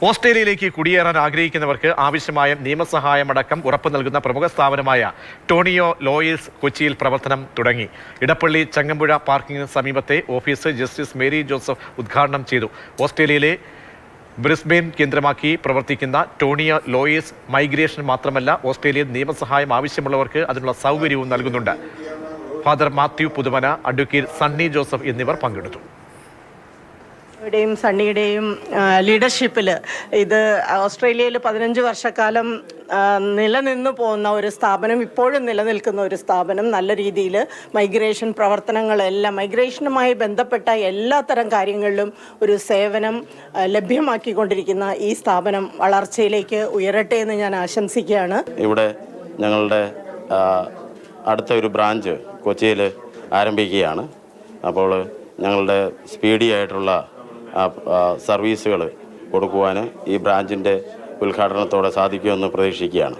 ഓസ്ട്രേലിയയിലേക്ക് കുടിയേറാൻ ആഗ്രഹിക്കുന്നവർക്ക് ആവശ്യമായ നിയമസഹായമടക്കം ഉറപ്പു നൽകുന്ന പ്രമുഖ സ്ഥാപനമായ ടോണിയോ ലോയേഴ്സ് കൊച്ചിയിൽ പ്രവർത്തനം തുടങ്ങി. ഇടപ്പള്ളി ചങ്ങമ്പുഴ പാർക്കിംഗിന് സമീപത്തെ ഓഫീസ് ജസ്റ്റിസ് മേരി ജോസഫ് ഉദ്ഘാടനം ചെയ്തു. ഓസ്ട്രേലിയയിലെ ബ്രിസ്ബെയിൻ കേന്ദ്രമാക്കി പ്രവർത്തിക്കുന്ന ടോണിയോ ലോയേഴ്സ് മൈഗ്രേഷൻ മാത്രമല്ല, ഓസ്ട്രേലിയൻ നിയമസഹായം ആവശ്യമുള്ളവർക്ക് അതിനുള്ള സൗകര്യവും നൽകുന്നുണ്ട്. ഫാദർ മാത്യു പുതുമന, അഡ്വക്കേറ്റ് സണ്ണി ജോസഫ് എന്നിവർ പങ്കെടുത്തു. സണ്ണിയുടെയും ലീഡർഷിപ്പിൽ ഇത് ഓസ്ട്രേലിയയിൽ 15 വർഷക്കാലം നിലനിന്നു പോകുന്ന ഒരു സ്ഥാപനം, ഇപ്പോഴും നിലനിൽക്കുന്ന ഒരു സ്ഥാപനം, നല്ല രീതിയിൽ മൈഗ്രേഷൻ പ്രവർത്തനങ്ങളെല്ലാം, മൈഗ്രേഷനുമായി ബന്ധപ്പെട്ട എല്ലാത്തരം കാര്യങ്ങളിലും ഒരു സേവനം ലഭ്യമാക്കിക്കൊണ്ടിരിക്കുന്ന ഈ സ്ഥാപനം വളർച്ചയിലേക്ക് ഉയരട്ടെ എന്ന് ഞാൻ ആശംസിക്കുകയാണ്. ഇവിടെ ഞങ്ങളുടെ അടുത്ത ഒരു ബ്രാഞ്ച് കൊച്ചിയിൽ ആരംഭിക്കുകയാണ്. അപ്പോൾ ഞങ്ങളുടെ സ്പീഡി ആയിട്ടുള്ള സർവീസുകൾ കൊടുക്കുവാൻ ഈ ബ്രാഞ്ചിൻ്റെ ഉദ്ഘാടനത്തോടെ സാധിക്കുമെന്ന് പ്രതീക്ഷിക്കുകയാണ്.